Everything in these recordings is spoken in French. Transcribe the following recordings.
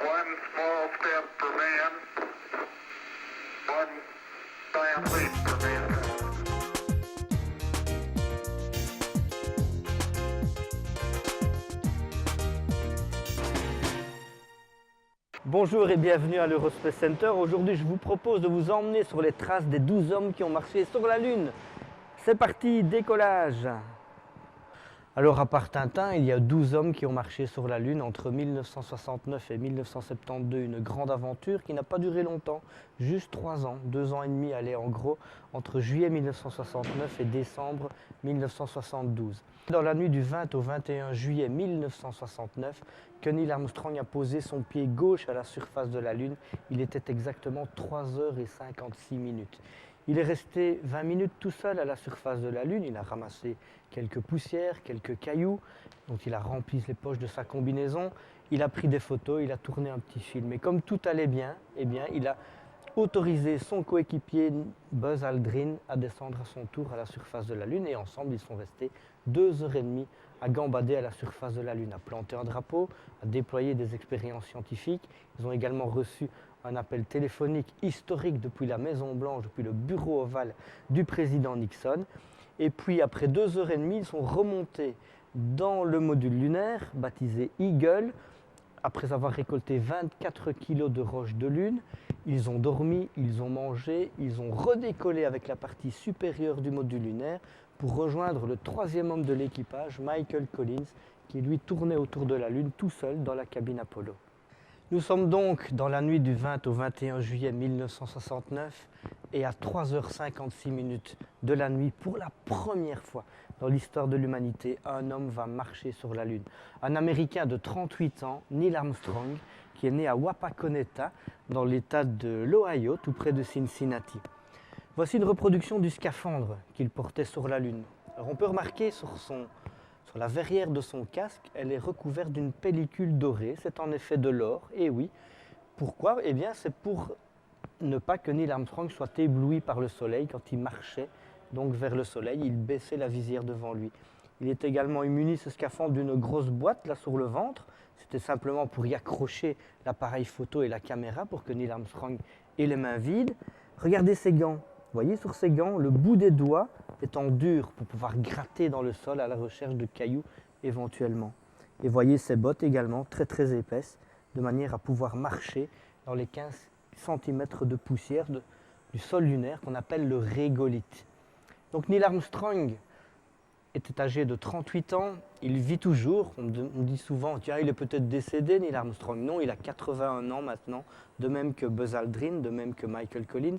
One small step for man, one giant leap for mankind. Bonjour et bienvenue à l'Eurospace Center. Aujourd'hui, je vous propose de vous emmener sur les traces des 12 hommes qui ont marché sur la Lune. C'est parti, décollage! Alors, à part Tintin, il y a 12 hommes qui ont marché sur la Lune entre 1969 et 1972. Une grande aventure qui n'a pas duré longtemps, juste 3 ans, 2 ans et demi, allez, en gros, entre juillet 1969 et décembre 1972. Dans la nuit du 20 au 21 juillet 1969, que Neil Armstrong a posé son pied gauche à la surface de la Lune. Il était exactement 3h56. Il est resté 20 minutes tout seul à la surface de la Lune. Il a ramassé quelques poussières, quelques cailloux, dont il a rempli les poches de sa combinaison. Il a pris des photos, il a tourné un petit film. Et comme tout allait bien, il a autorisé son coéquipier Buzz Aldrin à descendre à son tour à la surface de la Lune. Et ensemble, ils sont restés 2h30 à gambader à la surface de la Lune, à planter un drapeau, à déployer des expériences scientifiques. Ils ont également reçu un appel téléphonique historique depuis la Maison-Blanche, depuis le bureau ovale du président Nixon. Et puis, après 2h30, ils sont remontés dans le module lunaire, baptisé Eagle. Après avoir récolté 24 kilos de roches de Lune, ils ont dormi, ils ont mangé, ils ont redécollé avec la partie supérieure du module lunaire pour rejoindre le 3e homme de l'équipage, Michael Collins, qui lui tournait autour de la Lune tout seul dans la cabine Apollo. Nous sommes donc dans la nuit du 20 au 21 juillet 1969 et à 3h56 de la nuit, pour la première fois dans l'histoire de l'humanité, un homme va marcher sur la Lune. Un Américain de 38 ans, Neil Armstrong, qui est né à Wapakoneta, dans l'état de l'Ohio, tout près de Cincinnati. Voici une reproduction du scaphandre qu'il portait sur la Lune. Alors on peut remarquer sur la verrière de son casque, elle est recouverte d'une pellicule dorée. C'est en effet de l'or. Et oui, pourquoi? Eh bien, c'est pour ne pas que Neil Armstrong soit ébloui par le soleil quand il marchait donc vers le soleil. Il baissait la visière devant lui. Il est également muni, ce scaphandre, d'une grosse boîte là sur le ventre. C'était simplement pour y accrocher l'appareil photo et la caméra pour que Neil Armstrong ait les mains vides. Regardez ses gants. Vous voyez sur ces gants, le bout des doigts est en dur pour pouvoir gratter dans le sol à la recherche de cailloux éventuellement. Et voyez ces bottes également, très très épaisses, de manière à pouvoir marcher dans les 15 cm de poussière du sol lunaire qu'on appelle le régolithe. Donc Neil Armstrong était âgé de 38 ans, il vit toujours. On dit souvent, tiens, il est peut-être décédé, Neil Armstrong. Non, il a 81 ans maintenant, de même que Buzz Aldrin, de même que Michael Collins.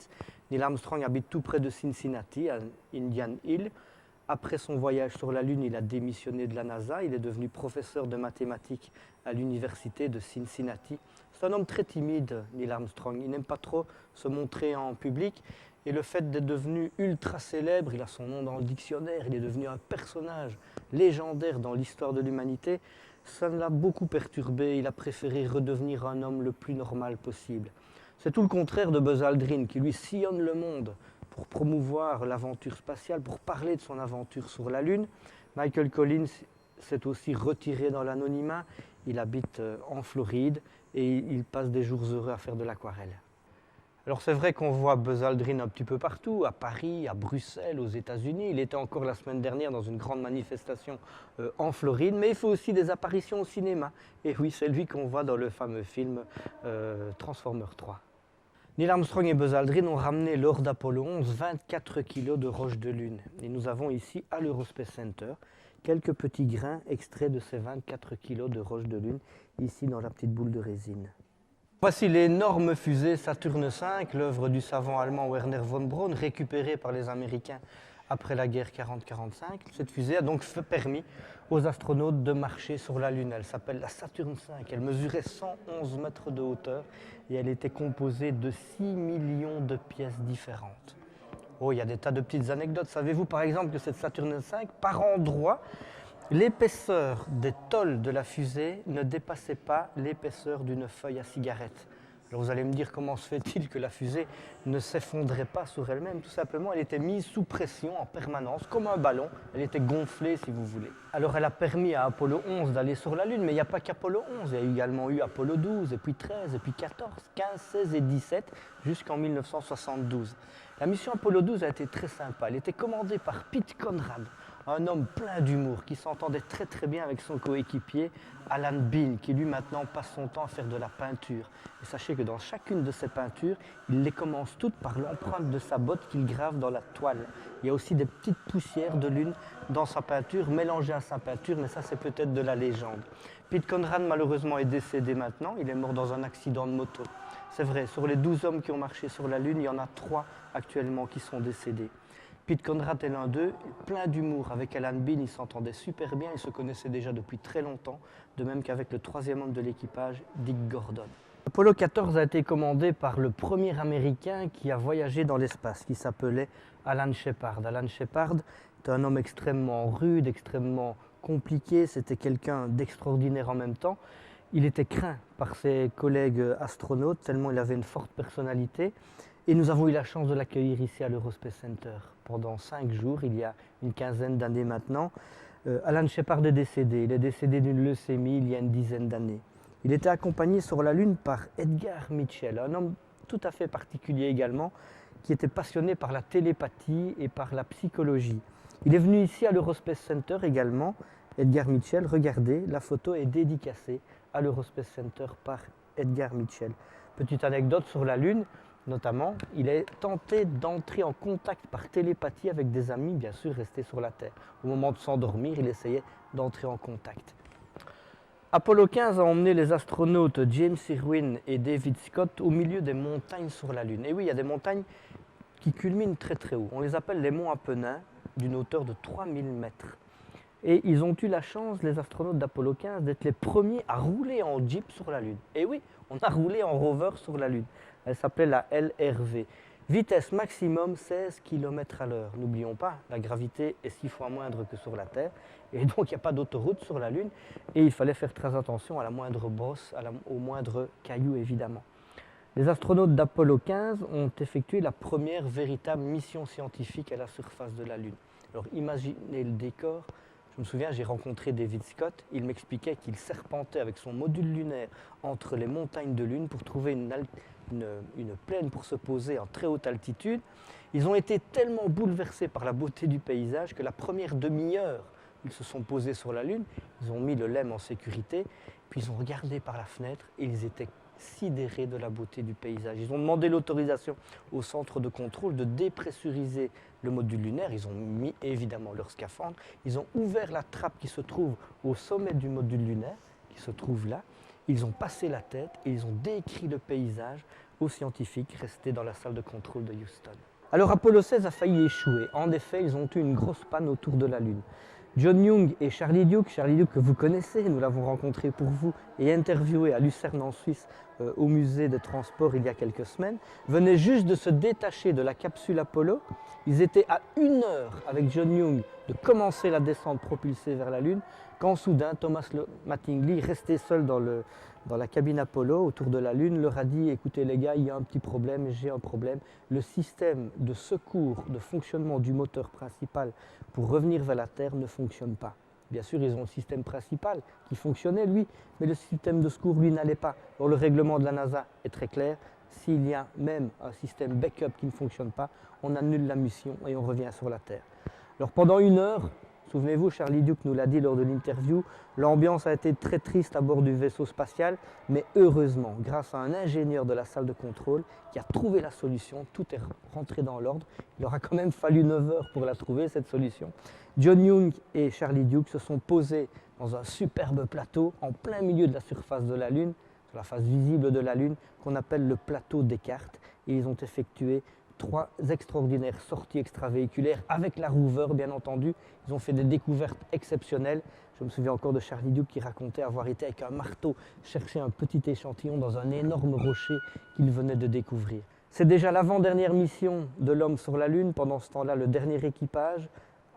Neil Armstrong habite tout près de Cincinnati, à Indian Hill. Après son voyage sur la Lune, il a démissionné de la NASA. Il est devenu professeur de mathématiques à l'université de Cincinnati. C'est un homme très timide, Neil Armstrong. Il n'aime pas trop se montrer en public. Et le fait d'être devenu ultra célèbre, il a son nom dans le dictionnaire, il est devenu un personnage légendaire dans l'histoire de l'humanité, ça l'a beaucoup perturbé. Il a préféré redevenir un homme le plus normal possible. C'est tout le contraire de Buzz Aldrin, qui lui sillonne le monde pour promouvoir l'aventure spatiale, pour parler de son aventure sur la Lune. Michael Collins s'est aussi retiré dans l'anonymat. Il habite en Floride et il passe des jours heureux à faire de l'aquarelle. Alors c'est vrai qu'on voit Buzz Aldrin un petit peu partout, à Paris, à Bruxelles, aux États-Unis. Il était encore la semaine dernière dans une grande manifestation en Floride, mais il fait aussi des apparitions au cinéma. Et oui, c'est lui qu'on voit dans le fameux film Transformers 3. Neil Armstrong et Buzz Aldrin ont ramené lors d'Apollo 11 24 kg de roches de Lune. Et nous avons ici, à l'Eurospace Center, quelques petits grains extraits de ces 24 kg de roches de Lune, ici dans la petite boule de résine. Voici l'énorme fusée Saturne V, l'œuvre du savant allemand Werner von Braun, récupérée par les Américains après la guerre 40-45. Cette fusée a donc permis aux astronautes de marcher sur la Lune. Elle s'appelle la Saturne V. Elle mesurait 111 mètres de hauteur et elle était composée de 6 millions de pièces différentes. Oh, il y a des tas de petites anecdotes. Savez-vous par exemple que cette Saturne V, par endroits, l'épaisseur des tôles de la fusée ne dépassait pas l'épaisseur d'une feuille à cigarette. Alors vous allez me dire comment se fait-il que la fusée ne s'effondrait pas sur elle-même? Tout simplement, elle était mise sous pression en permanence, comme un ballon. Elle était gonflée, si vous voulez. Alors elle a permis à Apollo 11 d'aller sur la Lune, mais il n'y a pas qu'Apollo 11. Il y a également eu Apollo 12, et puis 13, et puis 14, 15, 16 et 17, jusqu'en 1972. La mission Apollo 12 a été très sympa. Elle était commandée par Pete Conrad, un homme plein d'humour qui s'entendait très très bien avec son coéquipier Alan Bean, qui lui maintenant passe son temps à faire de la peinture. Et sachez que dans chacune de ses peintures, il les commence toutes par l'empreinte de sa botte qu'il grave dans la toile. Il y a aussi des petites poussières de lune dans sa peinture, mélangées à sa peinture, mais ça c'est peut-être de la légende. Pete Conrad malheureusement est décédé maintenant, il est mort dans un accident de moto. C'est vrai, sur les 12 hommes qui ont marché sur la Lune, il y en a 3 actuellement qui sont décédés. Pete Conrad est l'un d'eux, plein d'humour. Avec Alan Bean, ils s'entendaient super bien, ils se connaissaient déjà depuis très longtemps, de même qu'avec le 3e homme de l'équipage, Dick Gordon. Apollo 14 a été commandé par le premier Américain qui a voyagé dans l'espace, qui s'appelait Alan Shepard. Alan Shepard est un homme extrêmement rude, extrêmement compliqué, c'était quelqu'un d'extraordinaire en même temps. Il était craint par ses collègues astronautes, tellement il avait une forte personnalité. Et nous avons eu la chance de l'accueillir ici à l'Eurospace Center pendant 5 jours, il y a une quinzaine d'années maintenant. Alan Shepard est décédé. Il est décédé d'une leucémie il y a une dizaine d'années. Il était accompagné sur la Lune par Edgar Mitchell, un homme tout à fait particulier également, qui était passionné par la télépathie et par la psychologie. Il est venu ici à l'Eurospace Center également. Edgar Mitchell, regardez, la photo est dédicacée à l'Eurospace Center par Edgar Mitchell. Petite anecdote sur la Lune, notamment, il est tenté d'entrer en contact par télépathie avec des amis, bien sûr, restés sur la Terre. Au moment de s'endormir, il essayait d'entrer en contact. Apollo 15 a emmené les astronautes James Irwin et David Scott au milieu des montagnes sur la Lune. Et oui, il y a des montagnes qui culminent très très haut. On les appelle les monts Apennins, d'une hauteur de 3000 mètres. Et ils ont eu la chance, les astronautes d'Apollo 15, d'être les premiers à rouler en Jeep sur la Lune. Et oui, on a roulé en rover sur la Lune. Elle s'appelait la LRV. Vitesse maximum 16 km à l'heure. N'oublions pas, la gravité est 6 fois moindre que sur la Terre. Et donc, il n'y a pas d'autoroute sur la Lune. Et il fallait faire très attention à la moindre bosse, au moindre caillou, évidemment. Les astronautes d'Apollo 15 ont effectué la première véritable mission scientifique à la surface de la Lune. Alors, imaginez le décor. Je me souviens, j'ai rencontré David Scott. Il m'expliquait qu'il serpentait avec son module lunaire entre les montagnes de Lune pour trouver une plaine pour se poser en très haute altitude. Ils ont été tellement bouleversés par la beauté du paysage que la première demi-heure, ils se sont posés sur la Lune, ils ont mis le LEM en sécurité, puis ils ont regardé par la fenêtre et ils étaient sidérés de la beauté du paysage. Ils ont demandé l'autorisation au centre de contrôle de dépressuriser le module lunaire. Ils ont mis évidemment leur scaphandre. Ils ont ouvert la trappe qui se trouve au sommet du module lunaire, qui se trouve là. Ils ont passé la tête et ils ont décrit le paysage aux scientifiques restés dans la salle de contrôle de Houston. Alors Apollo 16 a failli échouer. En effet, ils ont eu une grosse panne autour de la Lune. John Young et Charlie Duke que vous connaissez, nous l'avons rencontré pour vous et interviewé à Lucerne en Suisse au musée des transports il y a quelques semaines, venaient juste de se détacher de la capsule Apollo. Ils étaient à 1 heure avec John Young de commencer la descente propulsée vers la Lune, quand soudain Thomas Mattingly, resté seul dans la cabine Apollo autour de la Lune, leur a dit « Écoutez les gars, il y a un petit problème, j'ai un problème. Le système de secours, de fonctionnement du moteur principal pour revenir vers la Terre ne fonctionne pas. » Bien sûr, ils ont le système principal qui fonctionnait, lui, mais le système de secours, lui, n'allait pas. Alors, le règlement de la NASA est très clair. S'il y a même un système backup qui ne fonctionne pas, on annule la mission et on revient sur la Terre. Alors, pendant 1 heure, souvenez-vous, Charlie Duke nous l'a dit lors de l'interview, l'ambiance a été très triste à bord du vaisseau spatial, mais heureusement, grâce à un ingénieur de la salle de contrôle qui a trouvé la solution, tout est rentré dans l'ordre. Il aura quand même fallu 9 heures pour la trouver, cette solution. John Young et Charlie Duke se sont posés dans un superbe plateau en plein milieu de la surface de la Lune, sur la face visible de la Lune, qu'on appelle le plateau Descartes, et ils ont effectué 3 extraordinaires sorties extravéhiculaires avec la rover, bien entendu. Ils ont fait des découvertes exceptionnelles. Je me souviens encore de Charlie Duke qui racontait avoir été avec un marteau chercher un petit échantillon dans un énorme rocher qu'il venait de découvrir. C'est déjà l'avant-dernière mission de l'homme sur la Lune. Pendant ce temps-là, le dernier équipage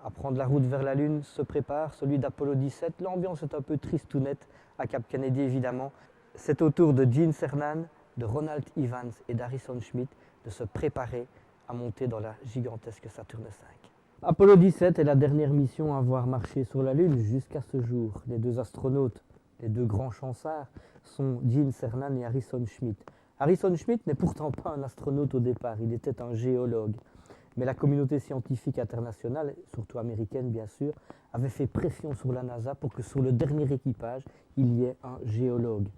à prendre la route vers la Lune se prépare, celui d'Apollo 17. L'ambiance est un peu tristounette à Cap Kennedy, évidemment. C'est au tour de Gene Cernan de Ronald Evans et d'Harrison Schmitt de se préparer à monter dans la gigantesque Saturne V. Apollo 17 est la dernière mission à avoir marché sur la Lune jusqu'à ce jour. Les deux astronautes, les deux grands chanceurs, sont Gene Cernan et Harrison Schmitt. Harrison Schmitt n'est pourtant pas un astronaute au départ, il était un géologue. Mais la communauté scientifique internationale, surtout américaine bien sûr, avait fait pression sur la NASA pour que sur le dernier équipage, il y ait un géologue.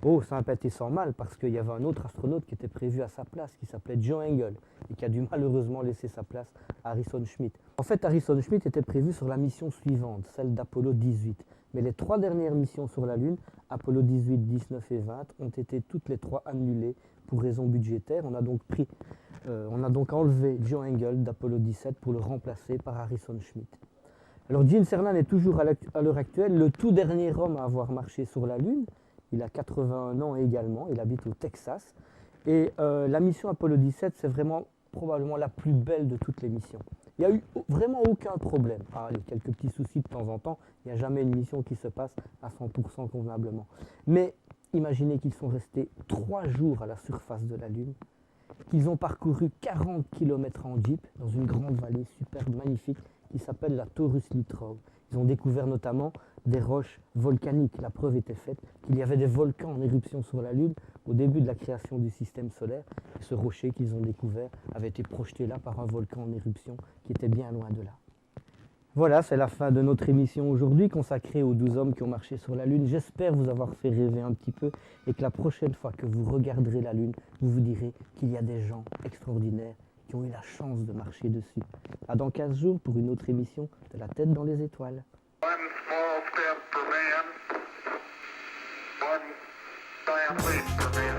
Oh, ça n'a pas été sans mal parce qu'il y avait un autre astronaute qui était prévu à sa place, qui s'appelait Joe Engle, et qui a dû malheureusement laisser sa place à Harrison Schmitt. En fait, Harrison Schmitt était prévu sur la mission suivante, celle d'Apollo 18. Mais les 3 dernières missions sur la Lune, Apollo 18, 19 et 20, ont été toutes les 3 annulées pour raisons budgétaires. On a donc enlevé Joe Engle d'Apollo 17 pour le remplacer par Harrison Schmitt. Alors Gene Cernan est toujours à l'heure actuelle le tout dernier homme à avoir marché sur la Lune. Il a 81 ans également, il habite au Texas. Et la mission Apollo 17, c'est vraiment probablement la plus belle de toutes les missions. Il n'y a eu vraiment aucun problème. Ah, il y a quelques petits soucis de temps en temps, il n'y a jamais une mission qui se passe à 100% convenablement. Mais imaginez qu'ils sont restés 3 jours à la surface de la Lune, qu'ils ont parcouru 40 km en jeep dans une grande vallée superbe, magnifique, qui s'appelle la Taurus Littrow. Ils ont découvert notamment des roches volcaniques. La preuve était faite qu'il y avait des volcans en éruption sur la Lune au début de la création du système solaire. Et ce rocher qu'ils ont découvert avait été projeté là par un volcan en éruption qui était bien loin de là. Voilà, c'est la fin de notre émission aujourd'hui consacrée aux 12 hommes qui ont marché sur la Lune. J'espère vous avoir fait rêver un petit peu et que la prochaine fois que vous regarderez la Lune, vous vous direz qu'il y a des gens extraordinaires qui ont eu la chance de marcher dessus. À dans 15 jours pour une autre émission de La Tête dans les étoiles. One small step for man, one giant leap for man.